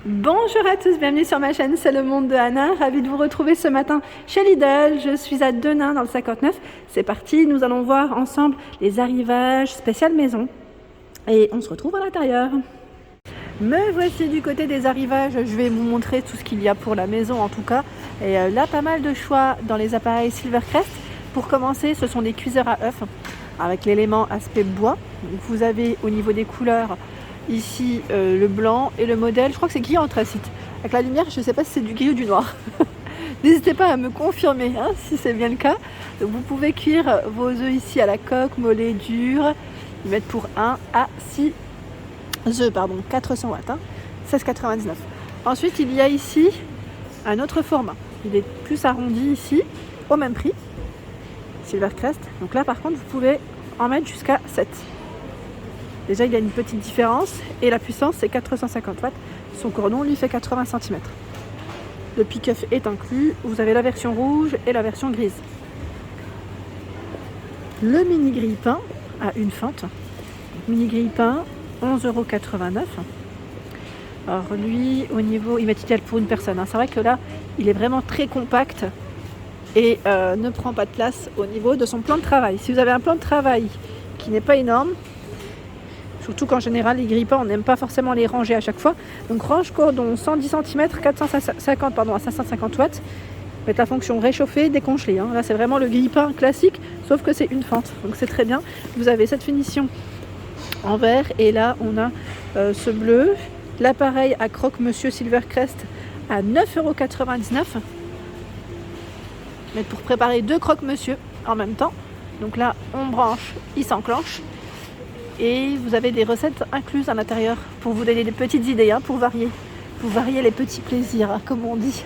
Bonjour à tous, bienvenue sur ma chaîne, c'est le monde de Anna, ravie de vous retrouver ce matin chez Lidl. Je suis à Denain dans le 59, c'est parti, nous allons voir ensemble les arrivages spécial maison et on se retrouve à l'intérieur. Me voici du côté des arrivages, je vais vous montrer tout ce qu'il y a pour la maison en tout cas. Et là pas mal de choix dans les appareils Silvercrest. Pour commencer, ce sont des cuiseurs à œufs avec l'élément aspect bois. Donc, vous avez au niveau des couleurs ici le blanc et le modèle, je crois que c'est gris anthracite. Avec la lumière, je ne sais pas si c'est du gris ou du noir. N'hésitez pas à me confirmer si c'est bien le cas. Donc, vous pouvez cuire vos œufs ici à la coque, mollet dur. Ils mettent pour 1 à 6 œufs, 400 watts, 16,99. Ensuite, il y a ici un autre format. Il est plus arrondi ici, au même prix. Silvercrest. Donc là, par contre, vous pouvez en mettre jusqu'à 7. Déjà, il y a une petite différence et la puissance, c'est 450 watts. Son cordon, lui, fait 80 cm. Le pick-up est inclus. Vous avez la version rouge et la version grise. Le mini grille-pain à une fente. Mini grille-pain, 11,89 €. Alors lui, au niveau, il va être idéal pour une personne. C'est vrai que là, il est vraiment très compact et ne prend pas de place au niveau de son plan de travail. Si vous avez un plan de travail qui n'est pas énorme, surtout qu'en général, les grille-pains, on n'aime pas forcément les ranger à chaque fois. Donc range cordon 110 cm, 450 à 550 watts. Avec la fonction réchauffer, décongeler. Là, c'est vraiment le grille-pain classique, sauf que c'est une fente. Donc c'est très bien. Vous avez cette finition en vert et là, on a ce bleu. L'appareil à croque-monsieur Silvercrest à 9,99 €. Mais pour préparer 2 croque-monsieur en même temps. Donc là, on branche, il s'enclenche. Et vous avez des recettes incluses à l'intérieur pour vous donner des petites idées, pour varier. Vous variez les petits plaisirs, comme on dit.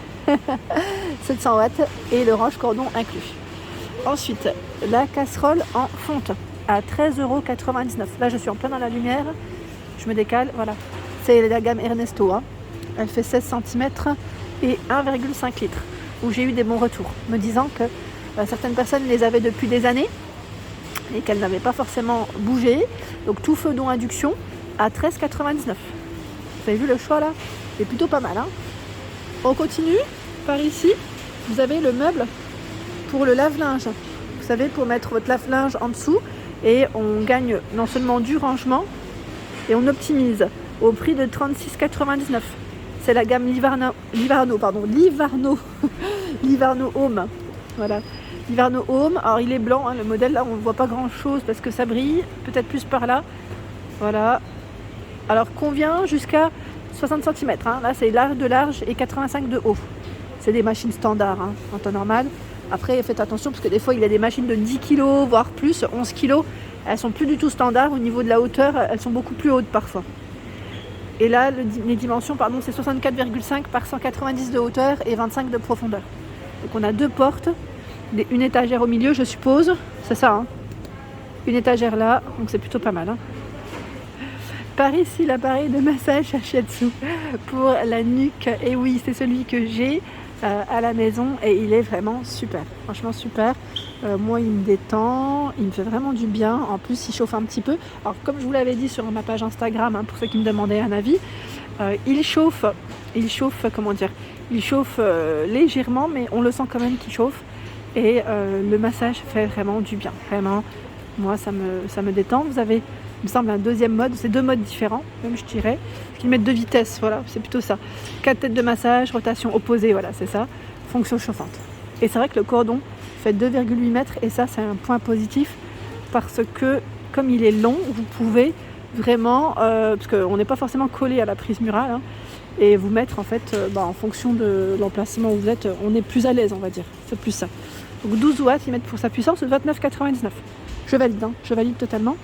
700 watts et le range cordon inclus. Ensuite, la casserole en fonte à 13,99 €. Là, je suis en plein dans la lumière. Je me décale, voilà. C'est la gamme Ernesto. Elle fait 16 cm et 1,5 litres. Où j'ai eu des bons retours, me disant que certaines personnes les avaient depuis des années et qu'elles n'avaient pas forcément bougé. Donc tout feu dont induction à 13,99 €. Vous avez vu le choix là? C'est plutôt pas mal. On continue par ici. Vous avez le meuble pour le lave-linge. Vous savez, pour mettre votre lave-linge en dessous. Et on gagne non seulement du rangement, et on optimise au prix de 36,99 €. C'est la gamme Livarno Home. Voilà. Livarno Home. Alors il est blanc, le modèle là, on ne voit pas grand chose parce que ça brille. Peut-être plus par là. Voilà. Alors convient jusqu'à 60 cm. Là c'est de large et 85 de haut. C'est des machines standards en temps normal. Après faites attention parce que des fois il y a des machines de 10 kg, voire plus, 11 kg. Elles sont plus du tout standards au niveau de la hauteur. Elles sont beaucoup plus hautes parfois. Et là, les dimensions, c'est 64,5 par 190 de hauteur et 25 de profondeur. Donc on a 2 portes, une étagère au milieu, je suppose. C'est ça, Une étagère là, donc c'est plutôt pas mal. Par ici, l'appareil de massage Shiatsu pour la nuque. Et oui, c'est celui que j'ai à la maison et il est vraiment super. Franchement super. Moi, il me détend, il me fait vraiment du bien. En plus, il chauffe un petit peu. Alors, comme je vous l'avais dit sur ma page Instagram, pour ceux qui me demandaient un avis, il chauffe, légèrement, mais on le sent quand même qu'il chauffe. Et le massage fait vraiment du bien. Vraiment, moi, ça me détend. Vous avez, il me semble, un deuxième mode. C'est 2 modes différents, même je dirais. Qui mettent 2 vitesses, voilà, c'est plutôt ça. 4 têtes de massage, rotation opposée, voilà, c'est ça. Fonction chauffante. Et c'est vrai que le cordon fait 2,8 mètres et ça, c'est un point positif parce que, comme il est long, vous pouvez vraiment, parce qu'on n'est pas forcément collé à la prise murale, et vous mettre en fait, en fonction de l'emplacement où vous êtes, on est plus à l'aise, on va dire. C'est plus ça. Donc 12 watts, ils mettent pour sa puissance 29,99 €. Je valide totalement.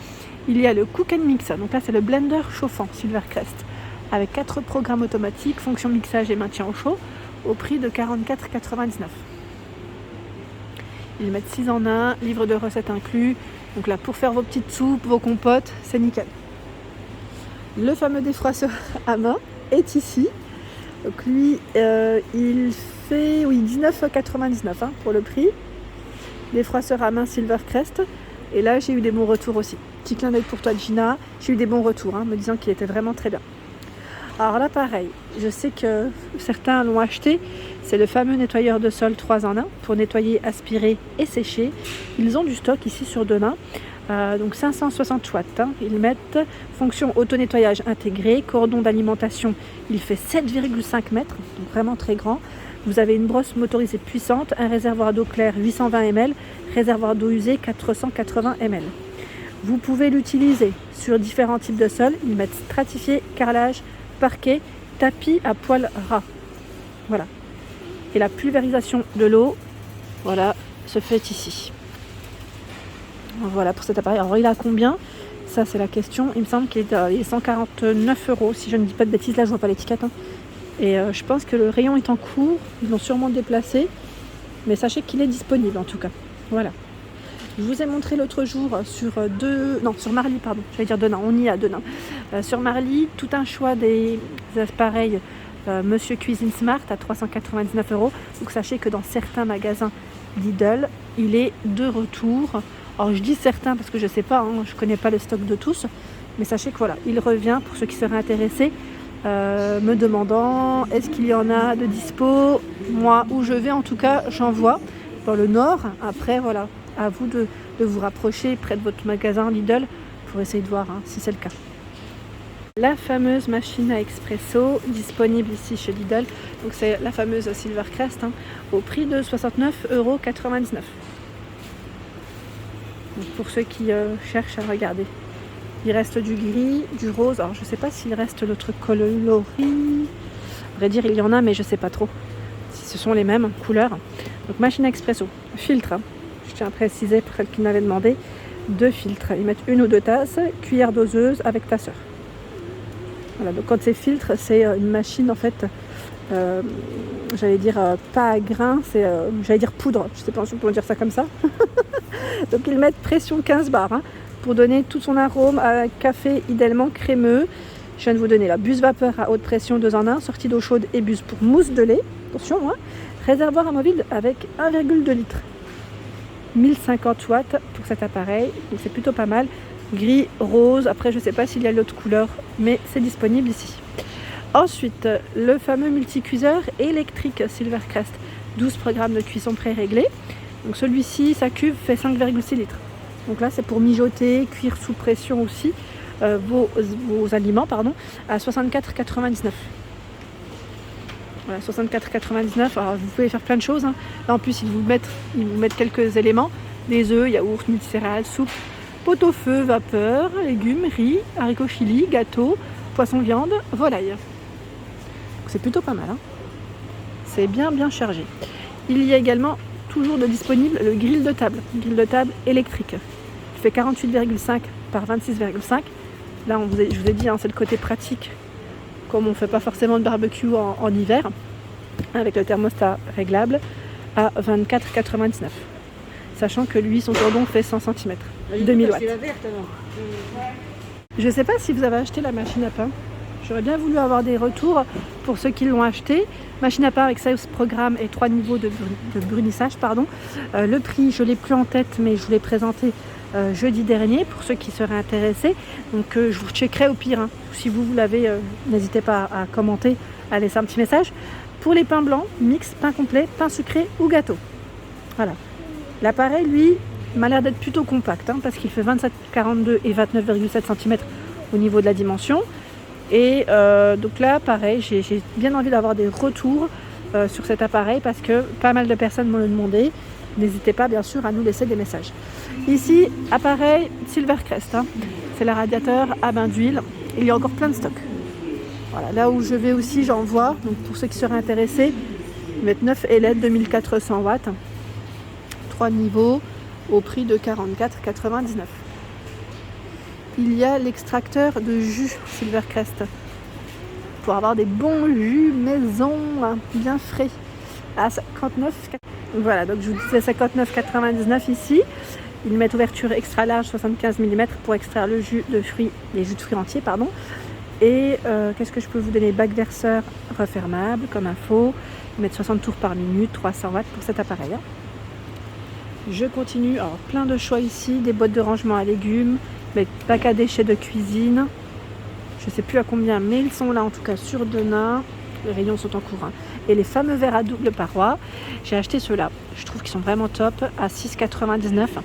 Il y a le Cook and Mix, donc là c'est le blender chauffant Silvercrest avec 4 programmes automatiques, fonction mixage et maintien au chaud, au prix de 44,99 €. Ils mettent 6 en 1, livre de recettes inclus. Donc là, pour faire vos petites soupes, vos compotes, c'est nickel. Le fameux défroisseur à main est ici. Donc lui, il fait 19,99 € pour le prix. Défroisseur à main Silvercrest. Et là, j'ai eu des bons retours aussi. Petit clin d'œil pour toi, Gina. J'ai eu des bons retours, me disant qu'il était vraiment très bien. Alors là pareil, je sais que certains l'ont acheté, c'est le fameux nettoyeur de sol 3 en 1 pour nettoyer, aspirer et sécher. Ils ont du stock ici sur Denain, donc 560 watts, hein. Ils mettent fonction auto-nettoyage intégré, cordon d'alimentation, il fait 7,5 mètres, donc vraiment très grand. Vous avez une brosse motorisée puissante, un réservoir d'eau claire 820 ml, réservoir d'eau usée 480 ml. Vous pouvez l'utiliser sur différents types de sols. Ils mettent stratifié, carrelage, parquet, tapis à poils ras. Voilà. Et la pulvérisation de l'eau, voilà, se fait ici. Voilà pour cet appareil. Alors il a combien? Ça c'est la question. Il me semble qu'il est 149 €, si je ne dis pas de bêtises. Là je vois pas l'étiquette, hein. Et je pense que le rayon est en cours. Ils l'ont sûrement déplacé. Mais sachez qu'il est disponible en tout cas. Voilà. Je vous ai montré l'autre jour sur Marly, pardon, j'allais dire Denain, on y est à Denain. Sur Marly, tout un choix des appareils Monsieur Cuisine Smart à 399 €. Donc sachez que dans certains magasins Lidl, il est de retour. Alors je dis certains parce que je ne sais pas, hein, je ne connais pas le stock de tous. Mais sachez que voilà, il revient pour ceux qui seraient intéressés, me demandant est-ce qu'il y en a de dispo. Moi, où je vais en tout cas, j'en vois dans le nord. Après voilà, à vous de vous rapprocher près de votre magasin Lidl pour essayer de voir, hein, si c'est le cas. La fameuse machine à expresso disponible ici chez Lidl, donc c'est la fameuse Silvercrest, hein, au prix de 69,99 €. Donc pour ceux qui cherchent à regarder, il reste du gris, du rose. Alors je ne sais pas s'il reste l'autre coloris. À vrai dire il y en a, mais je ne sais pas trop si ce sont les mêmes couleurs. Donc machine à expresso, filtre, hein. Je tiens à préciser pour celle qui m'avait demandé, 2 filtres. Ils mettent 1 ou 2 tasses, cuillère doseuse avec tasseur. Voilà, donc quand c'est filtre, c'est une machine en fait, j'allais dire pas à grains, c'est j'allais dire poudre. Je ne sais pas si on peut dire ça comme ça. Donc ils mettent pression 15 bars, hein, pour donner tout son arôme à café idéalement crémeux. Je viens de vous donner la buse vapeur à haute pression 2 en 1, sortie d'eau chaude et buse pour mousse de lait. Attention, hein. Réservoir amovible avec 1,2 litre. 1050 watts pour cet appareil, donc c'est plutôt pas mal. Gris, rose, après je ne sais pas s'il y a l'autre couleur, mais c'est disponible ici. Ensuite, le fameux multicuiseur électrique Silvercrest, 12 programmes de cuisson pré-réglés. Donc celui-ci, sa cuve fait 5,6 litres. Donc là c'est pour mijoter, cuire sous pression aussi vos aliments, à 64,99 €. Voilà, 64,99 €. Alors vous pouvez faire plein de choses, hein. Là en plus ils vous mettent quelques éléments, des œufs, yaourt, multicéréales, soupe, pot-au-feu, vapeur, légumes, riz, haricots chili, gâteau, poisson viande, volaille. Donc c'est plutôt pas mal, hein. C'est bien chargé. Il y a également toujours de disponible le grill de table électrique. Il fait 48,5 par 26,5. Là je vous ai dit, hein, c'est le côté pratique. Comme on ne fait pas forcément de barbecue en hiver, avec le thermostat réglable à 24,99 €. Sachant que lui, son cordon fait 100 cm, 2000 watts. Je ne sais pas si vous avez acheté la machine à pain. J'aurais bien voulu avoir des retours pour ceux qui l'ont acheté. Machine à pain avec 16 programmes et 3 niveaux de brunissage. Le prix, je ne l'ai plus en tête, mais je vous l'ai présenté jeudi dernier pour ceux qui seraient intéressés. Donc je vous checkerai au pire, hein. Si vous l'avez, n'hésitez pas à commenter, à laisser un petit message. Pour les pains blancs, mix, pain complet, pain sucré ou gâteau. Voilà. L'appareil, lui, m'a l'air d'être plutôt compact, hein, parce qu'il fait 27,42 et 29,7 cm au niveau de la dimension. Et donc là, pareil, j'ai bien envie d'avoir des retours sur cet appareil parce que pas mal de personnes m'ont demandé. N'hésitez pas, bien sûr, à nous laisser des messages. Ici, appareil Silvercrest, hein. C'est le radiateur à bain d'huile. Il y a encore plein de stock. Voilà, là où je vais aussi, j'en vois. Donc pour ceux qui seraient intéressés, ils mettent 9 LED 2400 watts. 3 niveaux au prix de 44,99 €. Il y a l'extracteur de jus Silvercrest pour avoir des bons jus maison, hein, bien frais à 59,99 €. Voilà, donc je vous disais 59,99 € ici. Ils mettent ouverture extra large 75 mm pour extraire le jus de fruits, les jus de fruits entiers, Et qu'est-ce que je peux vous donner? Bac verseur refermable comme info. Ils mettent 60 tours par minute, 300 watts pour cet appareil, hein. Je continue, alors plein de choix ici, des boîtes de rangement à légumes, des bacs à déchets de cuisine. Je ne sais plus à combien, mais ils sont là en tout cas sur Denain. Les rayons sont en cours. Et les fameux verres à double paroi, j'ai acheté ceux-là. Je trouve qu'ils sont vraiment top à 6,99 €.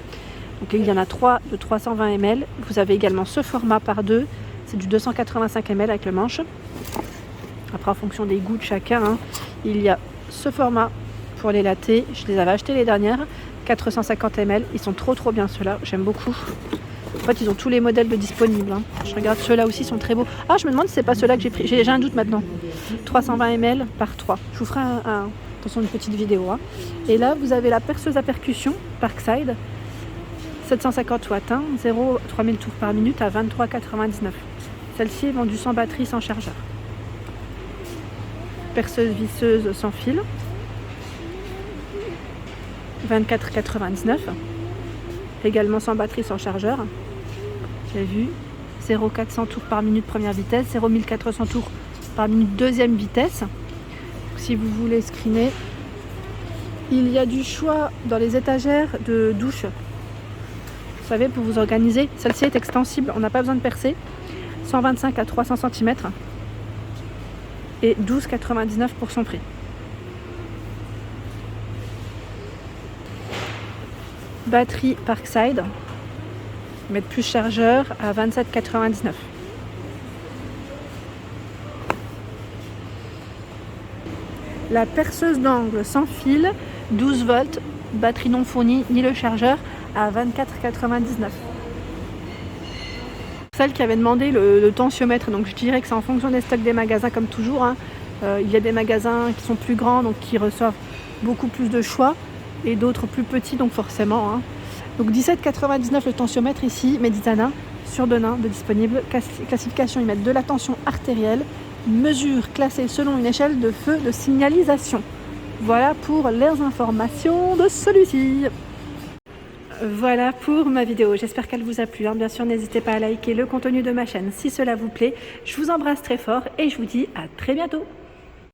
Donc il y en a 3 de 320 ml. Vous avez également ce format par 2. C'est du 285 ml avec le manche. Après, en fonction des goûts de chacun, il y a ce format pour les lattés. Je les avais achetés les dernières. 450 ml. Ils sont trop bien ceux-là. J'aime beaucoup. En fait, ils ont tous les modèles de disponibles. Je regarde ceux-là aussi, sont très beaux. Ah, je me demande si c'est pas ceux-là que j'ai pris. J'ai un doute maintenant. 320 ml par 3. Je vous ferai attention, une petite vidéo. Et là, vous avez la perceuse à percussion Parkside. 750 watts, 3000 tours par minute à 23,99 €. Celle-ci est vendue sans batterie, sans chargeur. Perceuse visseuse sans fil. 24,99 €. Également sans batterie, sans chargeur. J'ai vu 0,400 tours par minute première vitesse, 0,1400 tours par minute deuxième vitesse. Si vous voulez screener, il y a du choix dans les étagères de douche. Vous savez, pour vous organiser, celle-ci est extensible, on n'a pas besoin de percer. 125 à 300 cm et 12,99 € pour son prix. Batterie Parkside, mettre plus chargeur à 27,99 €. La perceuse d'angle sans fil, 12 volts, batterie non fournie ni le chargeur à 24,99 €. Celle qui avait demandé le tensiomètre, donc je dirais que c'est en fonction des stocks des magasins comme toujours. Il y a des magasins qui sont plus grands, donc qui reçoivent beaucoup plus de choix, et d'autres plus petits, donc forcément. Donc 17,99 € le tensiomètre ici, Meditana, sur Denain, de disponible. Classification, ils mettent de la tension artérielle, mesure classée selon une échelle de feu de signalisation. Voilà pour les informations de celui-ci. Voilà pour ma vidéo, j'espère qu'elle vous a plu. Bien sûr, n'hésitez pas à liker le contenu de ma chaîne si cela vous plaît. Je vous embrasse très fort et je vous dis à très bientôt.